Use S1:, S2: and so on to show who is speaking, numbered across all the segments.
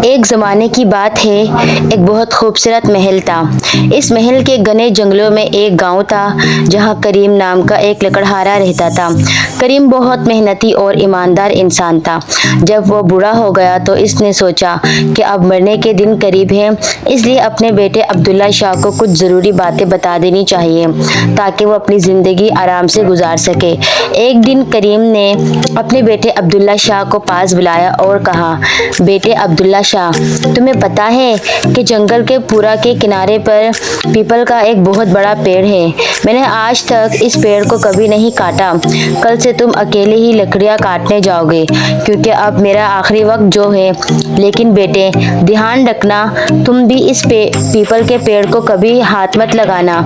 S1: ایک زمانے کی بات ہے، ایک بہت خوبصورت محل تھا۔ اس محل کے گھنے جنگلوں میں ایک گاؤں تھا جہاں کریم نام کا ایک لکڑہارا رہتا تھا۔ کریم بہت محنتی اور ایماندار انسان تھا۔ جب وہ بوڑھا ہو گیا تو اس نے سوچا کہ اب مرنے کے دن قریب ہیں، اس لیے اپنے بیٹے عبداللہ شاہ کو کچھ ضروری باتیں بتا دینی چاہیے تاکہ وہ اپنی زندگی آرام سے گزار سکے۔ ایک دن کریم نے اپنے بیٹے عبداللہ شاہ کو پاس بلایا اور کہا، بیٹے عبداللہ شاہ، تمہیں پتہ ہے کہ جنگل کے پورا کے کنارے پر پیپل کا ایک بہت بڑا پیڑ ہے۔ میں نے آج تک اس پیڑ کو کبھی نہیں کاٹا۔ کل سے تم اکیلے ہی لکڑیاں کاٹنے جاؤ گے کیونکہ اب میرا آخری وقت جو ہے۔ لیکن بیٹے، دھیان رکھنا، تم بھی اس پیپل کے پیڑ کو کبھی ہاتھ مت لگانا۔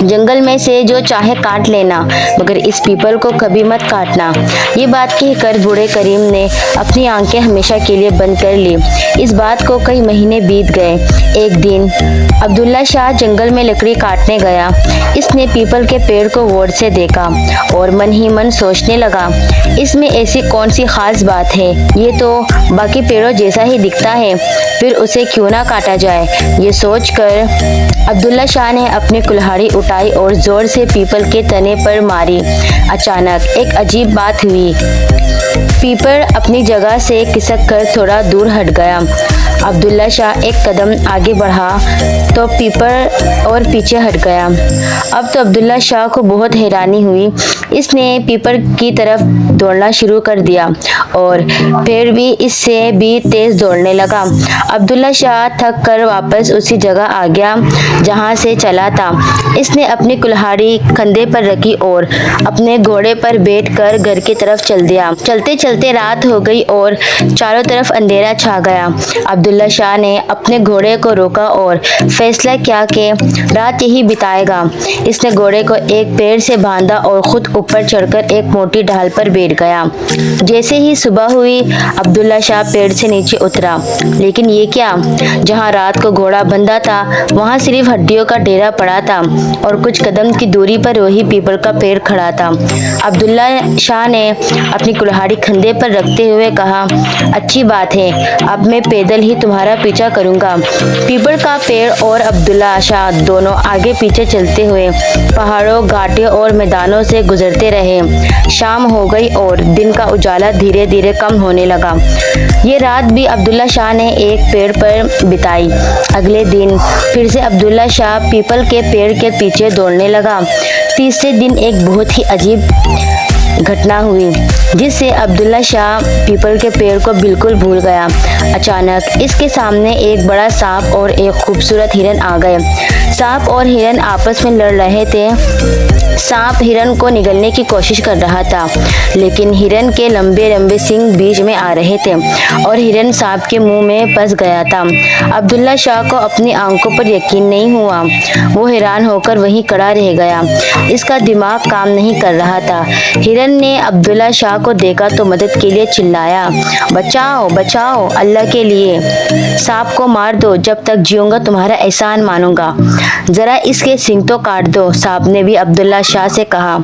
S1: جنگل میں سے جو چاہے کاٹ لینا، مگر اس پیپل کو کبھی مت کاٹنا۔ یہ بات کہہ کر بوڑھے کریم نے اپنی آنکھیں ہمیشہ کے لیے بند کر لی۔ اس بات کو کئی مہینے بیت گئے۔ ایک دن عبداللہ شاہ جنگل میں لکڑی کاٹنے گیا۔ اس نے پیپل کے پیڑ کو غور سے دیکھا اور من ہی من سوچنے لگا، اس میں ایسی کون سی خاص بات ہے؟ یہ تو باقی پیڑوں جیسا ہی دکھتا ہے، پھر اسے کیوں نہ کاٹا جائے؟ یہ سوچ کر عبداللہ شاہ نے اپنی کلہاڑی اٹھائی اور زور سے پیپل کے تنے پر ماری۔ اچانک ایک عجیب بات ہوئی۔ پیپل اپنی جگہ سے کھسک کر تھوڑا دور ہٹ گیا۔ عبداللہ شاہ ایک قدم آگے بڑھا تو پیپل اور پیچھے ہٹ گیا۔ اب تو عبداللہ شاہ کو بہت حیرانی ہوئی۔ اس نے پیپل کی طرف دوڑنا شروع کر دیا اور پیڑ بھی اس سے بھی تیز دوڑنے لگا۔ عبداللہ شاہ تھک کر واپس اسی جگہ آ گیا جہاں سے چلا تھا۔ اس نے اپنی کلہاڑی کندھے پر رکھی اور اپنے گھوڑے پر بیٹھ کر گھر کی طرف چل دیا۔ چلتے چلتے رات ہو گئی اور چاروں طرف اندھیرا چھا گیا۔ عبداللہ شاہ نے اپنے گھوڑے کو روکا اور فیصلہ کیا کہ رات یہی بتائے گا۔ اس نے گھوڑے کو ایک پیڑ سے باندھا اور خود اوپر چڑھ کر ایک موٹی ڈھال پر بیٹھ گیا۔ جیسے ہی صبح ہوئی، عبداللہ شاہ پیڑ سے نیچے اترا۔ لیکن یہ کیا؟ جہاں رات کو گھوڑا بندھا تھا وہاں صرف ہڈیوں کا ڈھیرا پڑا تھا اور کچھ قدم کی دوری پر وہی پیپل کا پیڑ کھڑا تھا۔ عبداللہ شاہ نے اپنی کلہاڑی کندھے پر رکھتے ہوئے کہا، اچھی بات ہے، اب میں پیدل ہی تمہارا پیچھا کروں گا۔ پیپل کا پیڑ اور عبداللہ شاہ دونوں آگے پیچھے چلتے ہوئے پہاڑوں، گھاٹیوں اور میدانوں سے گزرتے رہے۔ شام ہو گئی اور دن کا اجالا دھیرے دھیرے کم ہونے لگا۔ یہ رات بھی عبداللہ شاہ نے ایک پیڑ پر بتائی۔ اگلے دن پھر سے عبداللہ شاہ پیپل کے پیڑ کے پیچھے دوڑنے لگا۔ تیسرے دن ایک بہت ہی عجیب گھٹنا ہوئی جس سے عبداللہ شاہ پیپل کے پیڑ کو بالکل بھول گیا۔ اچانک اس کے سامنے ایک بڑا سانپ اور ایک خوبصورت ہرن آ گئے۔ سانپ اور ہرن آپس میں لڑ رہے تھے۔ سانپ ہرن کو نگلنے کی کوشش کر رہا تھا، لیکن ہرن کے لمبے لمبے سینگ بیچ میں آ رہے تھے اور ہرن سانپ کے منہ میں پھنس گیا تھا۔ عبداللہ شاہ کو اپنی آنکھوں پر یقین نہیں ہوا۔ وہ حیران ہو کر وہیں کھڑا رہ گیا۔ اس کا دماغ کام نہیں کر رہا تھا۔ ہرن نے عبداللہ شاہ کو دیکھا تو مدد کے لیے چلایا، بچاؤ بچاؤ، اللہ کے لیے سانپ کو مار دو، جب تک جیوں گا تمہارا احسان مانوں گا، ذرا اس کے سینگ تو کاٹ دو۔ سانپ نے بھی عبداللہ شاہ سے کہا،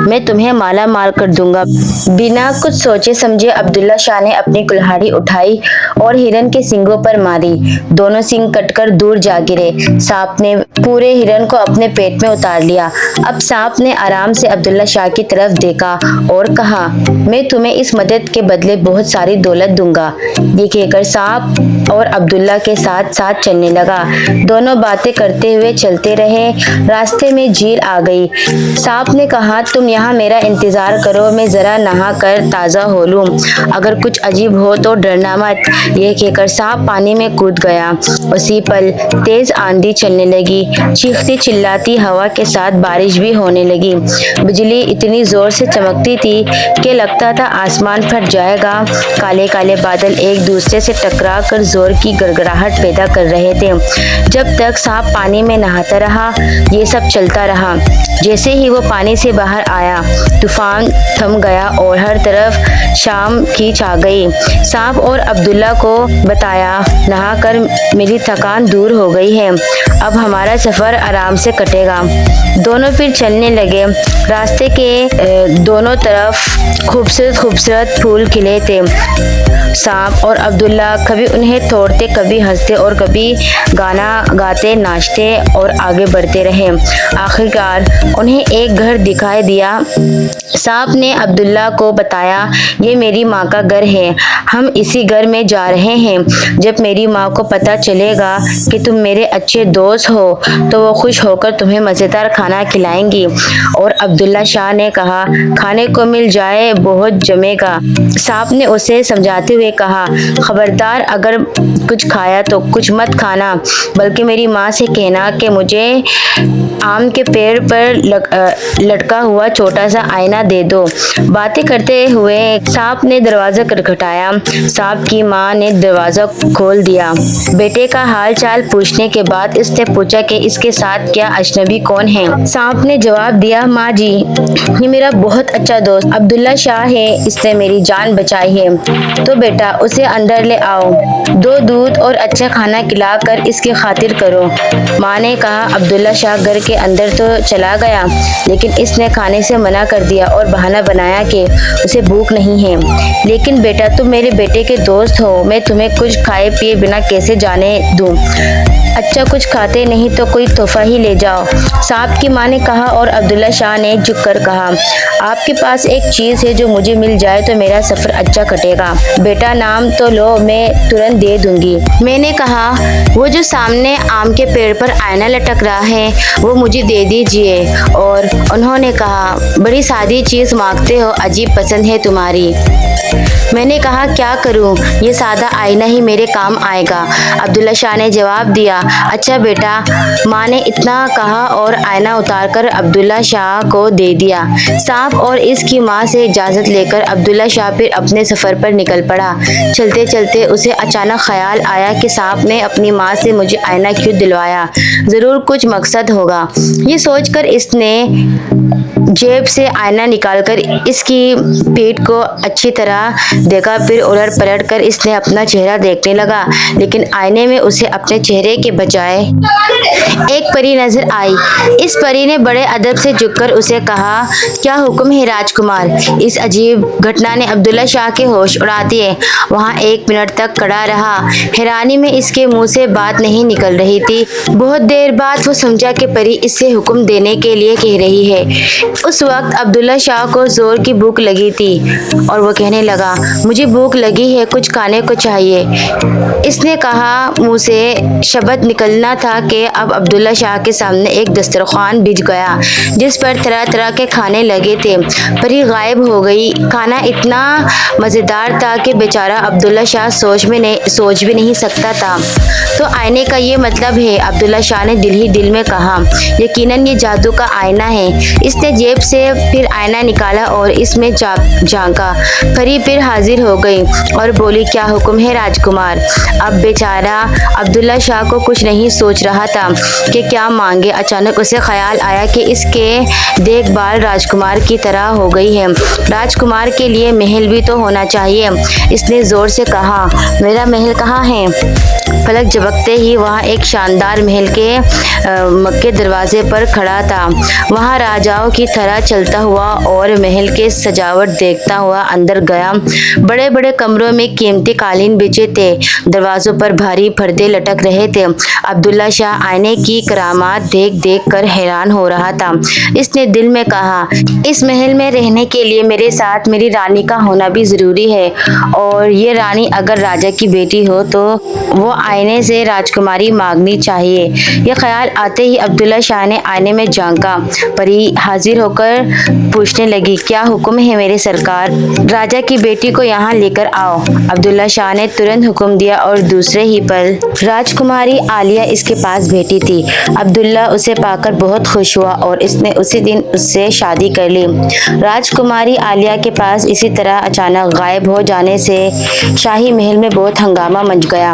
S1: میں تمہیں مالا مال کر دوں گا۔ بنا کچھ سوچے سمجھے عبداللہ شاہ نے اپنی کلہاڑی اٹھائی اور ہرن کے سینگوں پر ماری۔ دونوں سینگ کٹ کر دور جا گرے۔ سانپ نے پورے ہرن کو اپنے پیٹ میں اتار لیا۔ اب سانپ نے آرام سے عبداللہ شاہ کی طرف دیکھا اور کہا، میں تمہیں اس مدد کے بدلے بہت ساری دولت دوں گا۔ یہ کہہ کر سانپ اور عبداللہ کے ساتھ ساتھ چلنے لگا۔ دونوں باتیں کرتے ہوئے چلتے رہے۔ راستے میں جھیل آ گئی۔ سانپ نے کہا، تم یہاں میرا انتظار کرو، میں ذرا نہا کر تازہ ہو لوں، اگر کچھ عجیب ہو تو ڈرنا مت۔ یہ کہہ کر سانپ پانی میں کود گیا۔ اسی پل تیز آندھی چلنے لگی۔ چیختی چلاتی ہوا کے ساتھ بارش بھی ہونے لگی۔ بجلی اتنی زور سے چمکتی تھی کہ لگتا تھا آسمان پھٹ جائے گا۔ کالے کالے بادل ایک دوسرے سے ٹکرا کر زور کی گڑگڑاہٹ پیدا کر رہے تھے۔ جب تک سانپ پانی میں نہاتا رہا یہ سب چلتا رہا۔ جیسے ہی وہ پانی سے باہر آیا طوفان تھم گیا اور ہر طرف شام کی چھا گئی۔ سانپ اور عبداللہ کو بتایا، نہا کر میری تھکان دور ہو گئی ہے، اب ہمارا سفر آرام سے کٹے گا۔ دونوں پھر چلنے لگے۔ راستے کے دونوں طرف خوبصورت خوبصورت پھول کھلے تھے۔ سانپ اور عبداللہ کبھی انہیں توڑتے، کبھی ہنستے اور کبھی گانا گاتے ناچتے اور آگے بڑھتے رہے۔ آخرکار انہیں ایک گھر دکھائی دیا۔ سانپ نے عبداللہ کو بتایا، یہ میری ماں کا گھر ہے، ہم اسی گھر میں جا رہے ہیں۔ جب میری ماں کو پتہ چلے گا کہ تم میرے اچھے دوست ہو تو وہ خوش ہو کر تمہیں مزیدار کھانا کھلائیں گی۔ اور عبداللہ شاہ نے کہا، کھانے کو مل جائے بہت جمے گا۔ سانپ نے اسے سمجھاتے ہوئے کہا، خبردار، اگر کچھ کھایا تو کچھ مت کھانا، بلکہ میری ماں سے کہنا کہ مجھے آم کے پیڑ پر لٹکا ہوا چھوٹا سا آئینہ دے دو۔ باتیں کرتے ہوئے سانپ نے دروازہ کھٹکھٹایا۔ سانپ کی ماں نے دروازہ کھول دیا۔ بیٹے کا حال چال پوچھنے کے بعد اس نے پوچھا کہ اس کے ساتھ کیا اجنبی کون ہے؟ سانپ نے جواب دیا، ماں جی، یہ میرا بہت اچھا دوست عبداللہ شاہ ہے، اس نے میری جان بچائی ہے۔ تو بیٹا اسے اندر لے آؤ، دو دودھ اور اچھا کھانا کھلا کر اس کی خاطر کرو۔ ماں نے کہا۔ عبداللہ شاہ گھر کے اندر تو چلا گیا، لیکن اس نے کھانے سے منع کر دیا اور بہانہ بنایا کہ اسے بھوک نہیں ہے۔ لیکن بیٹا تم میرے بیٹے کے دوست ہو، میں تمہیں کچھ کھائے پیے بنا کیسے جانے دوں؟ اچھا کچھ کھاتے نہیں تو کوئی تحفہ ہی لے جاؤ، سانپ کی ماں نے کہا۔ اور عبداللہ شاہ نے جھک کر کہا، آپ کے پاس ایک چیز ہے جو مجھے مل جائے تو میرا سفر اچھا کٹے گا۔ بیٹا نام تو لو، میں ترنت دے دوں گی۔ میں نے کہا، وہ جو سامنے آم کے پیڑ پر آئینہ لٹک رہا ہے وہ مجھے دے دیجئے۔ اور انہوں نے کہا، بڑی سادی چیز مانگتے ہو، عجیب پسند ہے تمہاری۔ میں نے کہا، کیا کروں، یہ سادہ آئینہ ہی میرے کام آئے گا۔ عبداللہ شاہ نے جواب دیا، اچھا بیٹا۔ ماں نے اتنا کہا اور آئینہ اتار کر عبداللہ شاہ کو دے دیا۔ سانپ اور اس کی ماں سے اجازت لے کر عبداللہ شاہ پھر اپنے سفر پر نکل پڑا۔ چلتے چلتے اسے اچانک خیال آیا کہ سانپ نے اپنی ماں سے مجھے آئینہ کیوں دلوایا، ضرور کچھ مقصد ہوگا۔ یہ سوچ کر اس نے جیب سے آئینہ نکال کر اس کی پیٹھ کو اچھی طرح دیکھا، پھر الٹ پلٹ کر اس نے اپنا چہرہ دیکھنے لگا، لیکن آئینے میں اسے اپنے چہرے کے بجائے ایک پری نظر آئی۔ اس پری نے بڑے ادب سے جھک کر اسے کہا، کیا حکم ہے راجکمار؟ اس عجیب گھٹنا نے عبداللہ شاہ کے ہوش اڑا دیے۔ وہاں 1 منٹ تک کھڑا رہا، حیرانی میں اس کے منہ سے بات نہیں نکل رہی تھی۔ بہت دیر بعد وہ سمجھا کہ پری اس سے حکم دینے کے لیے کہہ رہی ہے۔ اس وقت عبداللہ شاہ کو زور کی بھوک لگی تھی اور وہ کہنے لگا، مجھے بھوک لگی ہے، کچھ کھانے کو چاہیے۔ اس نے کہا، منہ سے شبد نکلنا تھا کہ اب عبداللہ شاہ کے سامنے ایک دسترخوان بچھ گیا جس پر طرح طرح کے کھانے لگے تھے۔ پری غائب ہو گئی۔ کھانا اتنا مزیدار تھا کہ بیچارہ عبداللہ شاہ سوچ بھی نہیں سکتا تھا۔ تو آئینے کا یہ مطلب ہے، عبداللہ شاہ نے دل ہی دل میں کہا، یقیناً یہ جادو کا آئینہ ہے۔ اس نے جیب سے پھر آئینہ نکالا اور اس میں جھانکا۔ پری پھر حاضر ہو گئی اور بولی، کیا حکم ہے راجکمار؟ اب بیچارہ عبداللہ شاہ کو کچھ نہیں سوچ رہا تھا کہ کیا مانگے۔ اچانک اسے خیال آیا کہ اس کے دیکھ بھال راجکمار کی طرح ہو گئی ہے، راجکمار کے لیے محل بھی تو ہونا چاہیے۔ اس نے زور سے کہا، میرا محل کہاں ہے؟ پلک جھپکتے ہی وہاں ایک شاندار محل کے مکے دروازے پر کھڑا تھا۔ وہاں راجاؤں کی طرح چلتا ہوا اور محل کے سجاوٹ دیکھتا ہوا اندر گیا۔ بڑے بڑے کمروں میں قیمتی قالین بچھے تھے، دروازوں پر بھاری پردے لٹک رہے تھے۔ عبداللہ شاہ آئینے کی کرامات دیکھ دیکھ کر حیران ہو رہا تھا۔ اس نے دل میں کہا، اس محل میں رہنے کے لیے میرے ساتھ میری رانی کا ہونا بھی ضروری ہے، اور یہ رانی اگر راجا کی بیٹی ہو تو وہ آئینے سے راجکماری مانگنی چاہیے۔ یہ خیال آتے ہی عبداللہ شاہ نے آئینے میں جھانکا۔ پری حاضر ہو کر پوچھنے لگی، کیا حکم ہے میرے سرکار؟ راجا کی بیٹی کو یہاں لے کر آؤ۔ عبداللہ شاہ نے ترنت حکم دیا اور دوسرے ہی پل راجکماری عالیہ اس کے پاس بیٹھی تھی۔ عبداللہ اسے پا کر بہت خوش ہوا اور اس نے اسی دن اس سے شادی کر لی۔ راجکماری عالیہ کے پاس اسی طرح اچانک غائب ہو جانے سے شاہی محل میں بہت ہنگامہ مچ گیا۔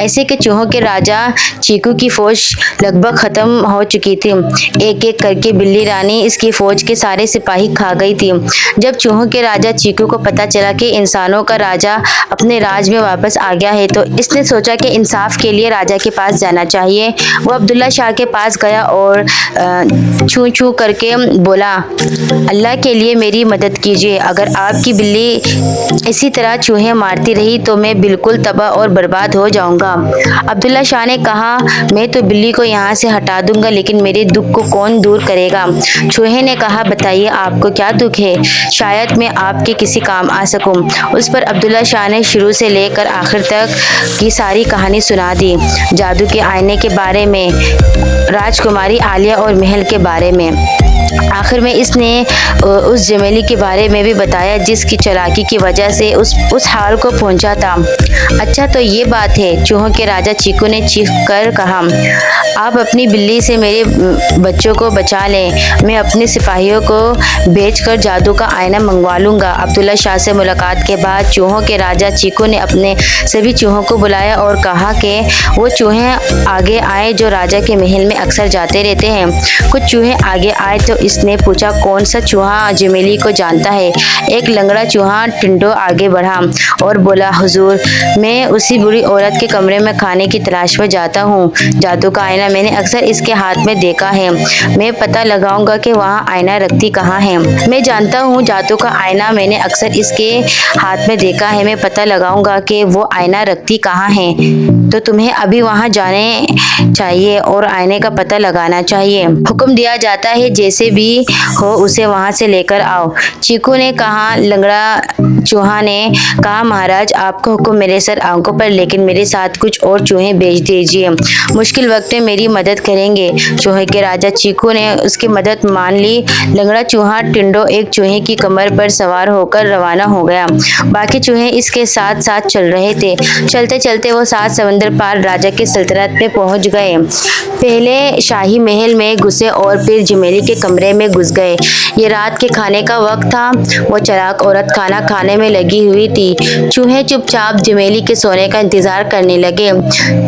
S1: ایسے کہ چوہوں کے راجا چیکو کی فوج لگ بھگ ختم ہو چکی تھی۔ ایک ایک کر کے بلی رانی اس کی فوج کے سارے سپاہی کھا گئی تھی۔ جب چوہوں کے راجا چیکو کو پتہ چلا کہ انسانوں کا راجا اپنے راج میں واپس آ گیا ہے تو اس نے سوچا کہ انصاف کے لیے راجا کے پاس جانا چاہیے۔ وہ عبداللہ شاہ کے پاس گیا اور چھو چھو کر کے بولا، اللہ کے لیے میری مدد کیجیے، اگر آپ کی بلی اسی طرح چوہے مارتی رہی تو میں بالکل تباہ اور برباد ہو جاؤں گا۔ عبداللہ شاہ نے کہا، میں تو بلی کو یہاں سے ہٹا دوں گا لیکن میرے دکھ کو کون دور کرے گا؟ چوہے نے کہا، بتائیے آپ کو کیا دکھ ہے، شاید میں آپ کے کسی کام آ سکوں۔ اس پر عبداللہ شاہ نے شروع سے لے کر آخر تک کی ساری کہانی سنا دی، جادو کے آئینے کے بارے میں، راجکماری عالیہ اور محل کے بارے میں۔ آخر میں اس نے اس جمیلی کے بارے میں بھی بتایا جس کی چالاکی کی وجہ سے اس حال کو پہنچا تھا۔ اچھا تو یہ بات ہے، چوہوں کے راجا چیکو نے چیخ کر کہا، آپ اپنی بلی سے میرے بچوں کو بچا لیں، میں اپنے سپاہیوں کو بھیج کر جادو کا آئینہ منگوا لوں گا۔ عبداللہ شاہ سے ملاقات کے بعد چوہوں کے راجا چیکو نے اپنے سبھی چوہوں کو بلایا اور کہا کہ وہ چوہے آگے آئے جو راجا کے محل میں اکثر جاتے رہتے ہیں۔ کچھ چوہے آگے آئے تو اس نے پوچھا، کون سا چوہا جمیلی کو جانتا ہے؟ ایک لنگڑا چوہا ٹنڈو آگے بڑھا اور بولا، حضور میں اسی بری عورت کے کمرے میں کھانے کی تلاش میں جاتا ہوں، جادو کا آئینہ میں نے اکثر اس کے ہاتھ میں دیکھا ہے، میں پتہ لگاؤں گا کہ وہاں آئینہ رکھتی کہاں ہے۔ میں جانتا ہوں جادو کا آئینہ میں نے اکثر اس کے ہاتھ میں دیکھا ہے، میں پتہ لگاؤں گا کہ وہ آئینہ رکھتی کہاں ہے، تو تمہیں ابھی وہاں جانے چاہیے اور آئینے کا پتہ لگانا چاہیے، حکم دیا جاتا ہے جیسے بھی ہو اسے وہاں سے لے کر آؤ۔ چیکو نے کہا، لنگڑا چوہا نے کہا، مہاراج آپ کا حکم میرے سر آنکھوں پر، لیکن میرے ساتھ کچھ اور چوہے بھیج دیجیے، مشکل وقت میں میری مدد کریں گے۔ چوہے کے راجا چیکو نے اس کی مدد مان لی۔ لنگڑا چوہا ٹنڈو ایک چوہے کی کمر پر سوار ہو کر روانہ ہو گیا، باقی چوہے اس کے ساتھ ساتھ چل رہے تھے۔ چلتے چلتے وہ 7 سمندر پار راجا کے سلطنت میں پہنچ گئے، پہلے شاہی محل میں گھسے اور پھر جمیلی کے کمرے میں گھس گئے۔ یہ رات کے کھانے کا وقت تھا، وہ چلاک عورت کھانا کھانے میں لگی ہوئی تھی۔ چوہے چپ چاپ جمیلی کے سونے کا انتظار کرنے لگے۔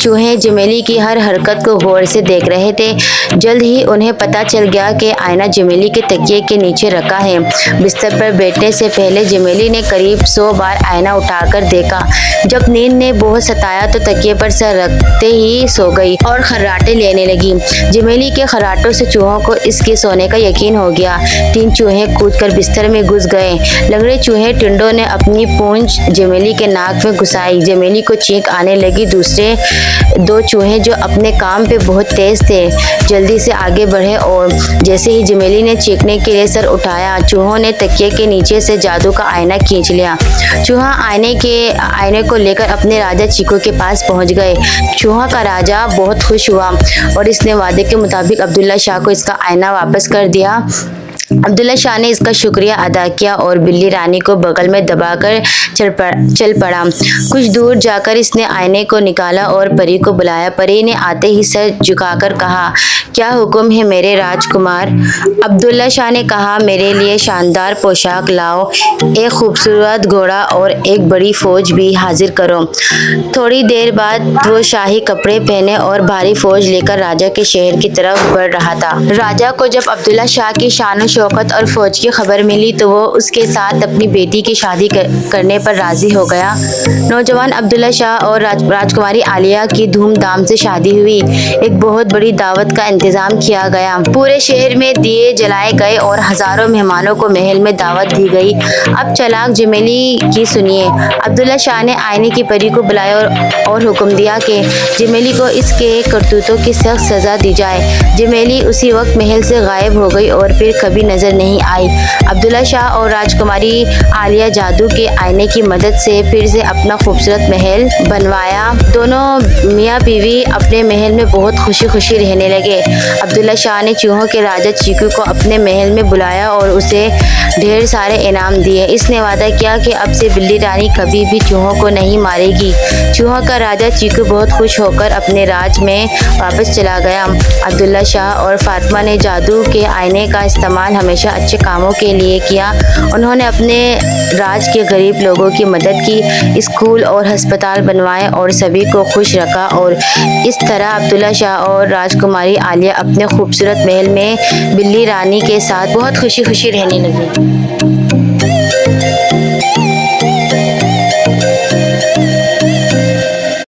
S1: چوہے جمیلی کی ہر حرکت کو غور سے دیکھ رہے تھے۔ جلد ہی انہیں پتہ چل گیا کہ آئینہ جمیلی کے تکیے کے نیچے رکھا ہے۔ بستر پر بیٹھنے سے پہلے جمیلی نے قریب 100 بار آئینہ اٹھا کر دیکھا۔ جب نیند نے بہت ستایا تو تکیے پر سر رکھتے ہی سو گئی اور خراٹے لینے لگی۔ جمیلی کے خراٹوں سے چوہوں کو اس کے سونے کا یقین ہو گیا۔ 3 چوہے کود کر بستر میں گھس گئے۔ لنگڑے چوہے ٹنڈو نے اپنی پونچھ جمیلی کے ناک میں گھسائی، جمیلی کو چینک آنے لگی۔ دوسرے 2 چوہے جو اپنے کام پہ بہت تیز تھے جلدی سے آگے بڑھے اور جیسے ہی جمیلی نے چینکنے کے لیے سر اٹھایا، چوہوں نے تکیے کے نیچے سے جادو کا آئینہ کھینچ لیا۔ چوہا آئینے کو لے کر اپنے راجا چیکو کے پاس پہنچ گئے۔ چوہا کا راجا بہت خوش ہوا اور اس نے وعدے کے مطابق عبداللہ شاہ کو اس کا آئینہ واپس کر دیا۔ عبداللہ شاہ نے اس کا شکریہ ادا کیا اور بلی رانی کو بغل میں دبا کر چل پڑا۔ کچھ دور جا کر اس نے آئینے کو نکالا اور پری کو بلایا۔ پری نے آتے ہی سر جھکا کر کہا، کیا حکم ہے میرے راجکمار؟ عبداللہ شاہ نے کہا، میرے لیے شاندار پوشاک لاؤ، ایک خوبصورت گھوڑا اور ایک بڑی فوج بھی حاضر کرو۔ تھوڑی دیر بعد وہ شاہی کپڑے پہنے اور بھاری فوج لے کر راجا کے شہر کی طرف بڑھ رہا تھا۔ راجا کو جب عبداللہ شاہ کی شان و شوکت اور فوج کی خبر ملی تو وہ اس کے ساتھ اپنی بیٹی کی شادی کرنے پر راضی ہو گیا۔ نوجوان عبداللہ شاہ اور راجکماری عالیہ کی دھوم دھام سے شادی ہوئی۔ ایک بہت بڑی دعوت کا انتظام کیا گیا، پورے شہر میں دیے جلائے گئے اور ہزاروں مہمانوں کو محل میں دعوت دی گئی۔ اب چلاک جمیلی کی سنیے۔ عبداللہ شاہ نے آئینے کی پری کو بلایا اور حکم دیا کہ جمیلی کو اس کے کرتوتوں کی سخت سزا دی جائے۔ جمیلی اسی وقت محل سے غائب ہو گئی اور پھر کبھی نظر نہیں آئی۔ عبداللہ شاہ اور راجکماری عالیہ جادو کے آئینے کی مدد سے پھر سے اپنا خوبصورت محل بنوایا۔ دونوں میاں بیوی اپنے محل میں بہت خوشی رہنے لگے۔ عبداللہ شاہ نے چوہوں کے راجا چیکو کو اپنے محل میں بلایا اور اسے ڈھیر سارے انعام دیے۔ اس نے وعدہ کیا کہ اب سے بلی رانی کبھی بھی چوہوں کو نہیں مارے گی۔ چوہوں کا راجا چیکو بہت خوش ہو کر اپنے راج میں واپس چلا گیا۔ عبداللہ شاہ اور فاطمہ نے جادو کے آئینے کا استعمال ہمیشہ اچھے کاموں کے لیے کیا۔ انہوں نے اپنے راج کے غریب لوگوں کی مدد کی، اسکول اور ہسپتال بنوائے اور سبھی کو خوش رکھا، اور اس طرح عبداللہ شاہ اور راجکماری عالیہ اپنے خوبصورت محل میں بلی رانی کے ساتھ بہت خوشی خوشی رہنے لگی۔